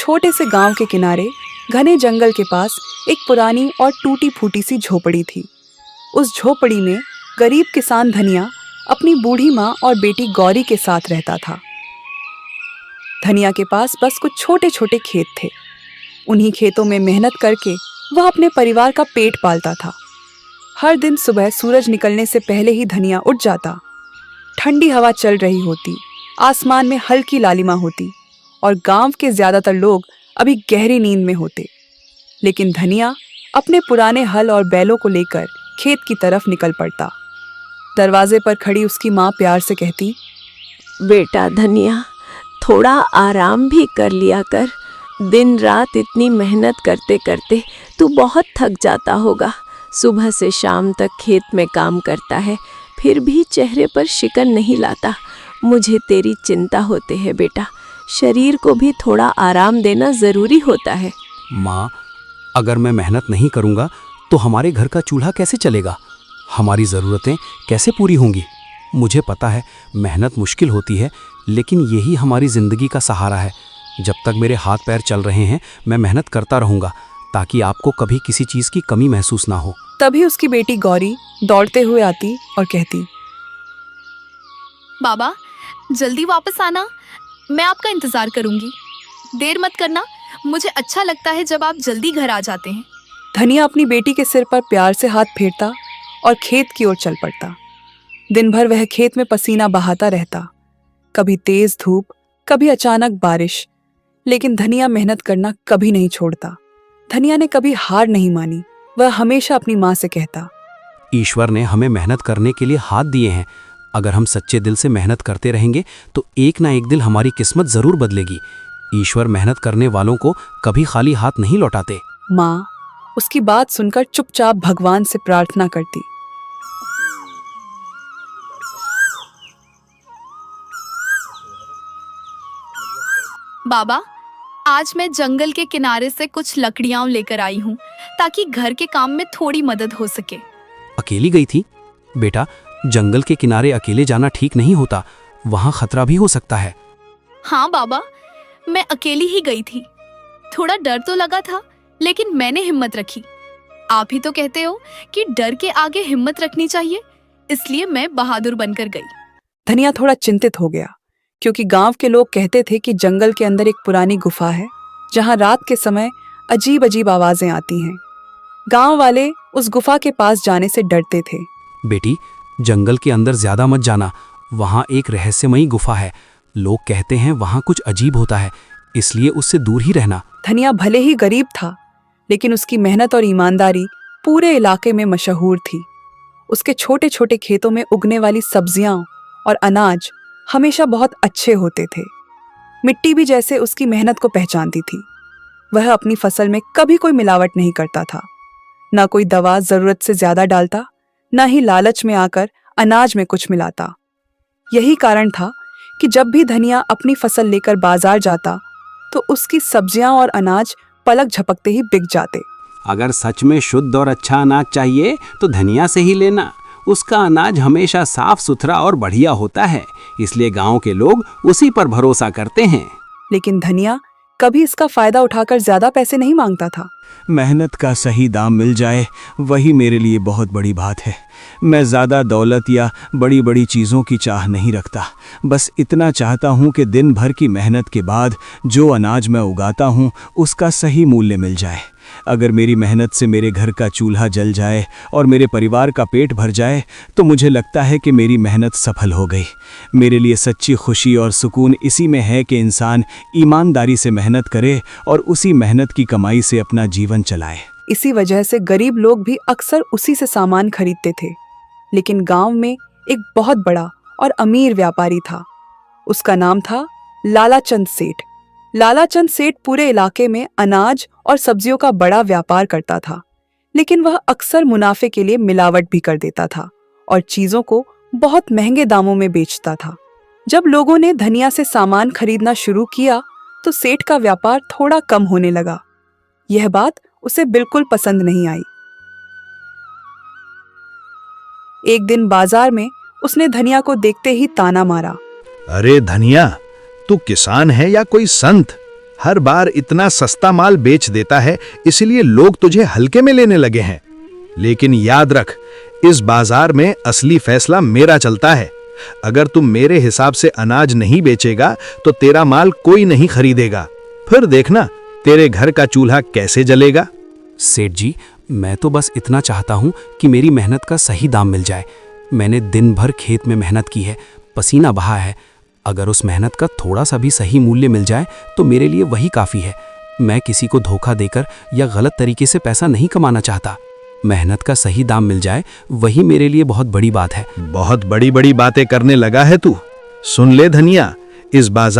छोटे से गांव के किनारे घने जंगल के पास एक पुरानी और टूटी फूटी सी झोपड़ी थी। उस झोपड़ी में गरीब किसान धनिया अपनी बूढ़ी माँ और बेटी गौरी के साथ रहता था। धनिया के पास बस कुछ छोटे छोटे खेत थे। उन्हीं खेतों में मेहनत करके वह अपने परिवार का पेट पालता था। हर दिन सुबह सूरज निकलने से पहले ही धनिया उठ जाता। ठंडी हवा चल रही होती, आसमान में हल्की लालिमा होती और गांव के ज्यादातर लोग अभी गहरी नींद में होते। लेकिन धनिया अपने पुराने हल और बैलों को लेकर खेत की तरफ निकल पड़ता। दरवाजे पर खड़ी उसकी माँ प्यार से कहती, बेटा धनिया, थोड़ा आराम भी कर लिया कर। दिन रात इतनी मेहनत करते करते तू बहुत थक जाता होगा। सुबह से शाम तक खेत में काम करता है, फिर भी चेहरे पर शिकन नहीं लाता। मुझे तेरी चिंता होती है बेटा। शरीर को भी थोड़ा आराम देना जरूरी होता है। माँ, अगर मैं मेहनत नहीं करूँगा तो हमारे घर का चूल्हा कैसे चलेगा? हमारी ज़रूरतें कैसे पूरी होंगी? मुझे पता है मेहनत मुश्किल होती है, लेकिन यही हमारी ज़िंदगी का सहारा है। जब तक मेरे हाथ पैर चल रहे हैं मैं मेहनत करता रहूँगा, ताकि आपको कभी किसी चीज़ की कमी महसूस ना हो। तभी उसकी बेटी गौरी दौड़ते हुए आती और कहती, बाबा, जल्दी वापस आना, मैं आपका इंतजार करूंगी। देर मत करना, मुझे अच्छा लगता है जब आप जल्दी घर आ जाते हैं। धनिया अपनी बेटी के सिर पर प्यार से हाथ फेरता और खेत की ओर चल पड़ता। दिन भर वह खेत में पसीना बहाता रहता, कभी तेज धूप, कभी अचानक बारिश, लेकिन धनिया मेहनत करना कभी नहीं छोड़ता। धनिया ने कभी हार नहीं मानी। वह हमेशा अपनी माँ से कहता, ईश्वर ने हमें मेहनत करने के लिए हाथ दिए हैं। अगर हम सच्चे दिल से मेहनत करते रहेंगे तो एक ना एक दिन हमारी किस्मत ज़रूर बदलेगी। ईश्वर मेहनत करने वालों को कभी खाली हाथ नहीं लौटाते। माँ उसकी बात सुनकर चुपचाप भगवान से प्रार्थना करती। बाबा, आज मैं जंगल के किनारे से कुछ लकड़ियां लेकर आई हूँ, ताकि घर के काम में थोड़ी मदद हो सके। अकेली गई थी? बेटा, जंगल के किनारे अकेले जाना ठीक नहीं होता, वहाँ खतरा भी हो सकता है। हाँ बाबा, मैं अकेली ही गई थी। थोड़ा डर तो लगा था, लेकिन मैंने हिम्मत रखी। आप ही तो कहते हो कि डर के आगे हिम्मत रखनी चाहिए, इसलिए मैं बहादुर बनकर गई। धनिया थोड़ा चिंतित हो गया, क्योंकि गांव के लोग कहते थे कि जंगल के अंदर एक पुरानी गुफा है, जहां रात के समय अजीब अजीब आवाजें आती हैं। गांव वाले उस गुफा के पास जाने से डरते थे। बेटी, जंगल के अंदर ज्यादा मत जाना, वहाँ एक रहस्यमयी गुफा है। लोग कहते हैं वहाँ कुछ अजीब होता है, इसलिए उससे दूर ही रहना। धनिया भले ही गरीब था, लेकिन उसकी मेहनत और ईमानदारी पूरे इलाके में मशहूर थी। उसके छोटे छोटे खेतों में उगने वाली सब्जियां और अनाज हमेशा बहुत अच्छे होते थे। मिट्टी भी जैसे उसकी मेहनत को पहचानती थी। वह अपनी फसल में कभी कोई मिलावट नहीं करता था, ना कोई दवा जरूरत से ज्यादा डालता, ना ही लालच में आकर अनाज में कुछ मिलाता। यही कारण था कि जब भी धनिया अपनी फसल लेकर बाजार जाता तो उसकी सब्जियां और अनाज पलक झपकते ही बिक जाते। अगर सच में शुद्ध और अच्छा अनाज चाहिए तो धनिया से ही लेना। उसका अनाज हमेशा साफ सुथरा और बढ़िया होता है, इसलिए गांव के लोग उसी पर भरोसा करते हैं। लेकिन धनिया कभी इसका फायदा उठाकर ज्यादा पैसे नहीं मांगता था। मेहनत का सही दाम मिल जाए, वही मेरे लिए बहुत बड़ी बात है। मैं ज़्यादा दौलत या बड़ी बड़ी चीज़ों की चाह नहीं रखता। बस इतना चाहता हूँ कि दिन भर की मेहनत के बाद जो अनाज मैं उगाता हूँ उसका सही मूल्य मिल जाए। अगर मेरी मेहनत से मेरे घर का चूल्हा जल जाए और मेरे परिवार का पेट भर जाए तो मुझे लगता है कि मेरी मेहनत सफल हो गई। मेरे लिए सच्ची खुशी और सुकून इसी में है कि इंसान ईमानदारी से मेहनत करे और उसी मेहनत की कमाई से अपना जीवन चलाए। इसी वजह से गरीब लोग भी अक्सर उसी से सामान खरीदते थे। लेकिन गांव में एक बहुत बड़ा और अमीर व्यापारी था। उसका नाम था लालाचंद सेठ। लालाचंद सेठ पूरे इलाके में अनाज और सब्जियों का बड़ा व्यापार करता था, लेकिन वह अक्सर मुनाफे के लिए मिलावट भी कर देता था और चीजों को बहुत महंगे दामों में बेचता था। जब लोगों ने धनिया से सामान खरीदना शुरू किया तो सेठ का व्यापार थोड़ा कम होने लगा। यह बात उसे बिल्कुल पसंद नहीं आई। एक दिन बाजार में उसने धनिया को देखते ही ताना मारा। अरे धनिया, तू किसान है या कोई संत? हर बार इतना सस्ता माल बेच देता है, इसलिए लोग तुझे हल्के में लेने लगे हैं। लेकिन याद रख, इस बाजार में असली फैसला मेरा चलता है। अगर तुम मेरे हिसाब से अनाज नहीं बेचेगा तो तेरा माल कोई नहीं खरीदेगा। फिर देखना तेरे घर का चूल्हा कैसे जलेगा। सेठ जी, मैं तो बस इतना चाहता हूँ कि मेरी मेहनत का सही दाम मिल जाए। मैंने दिन भर खेत में मेहनत की है, पसीना बहा है। अगर उस मेहनत का थोड़ा सा भी सही मूल्य मिल जाए तो मेरे लिए वही काफ़ी है। मैं किसी को धोखा देकर या गलत तरीके से पैसा नहीं कमाना चाहता। मेहनत का सही दाम मिल जाए वही मेरे लिए बहुत बड़ी बात है। बहुत बड़ी बड़ी बातें करने लगा है तू। सुन ले धनिया, इस बाजार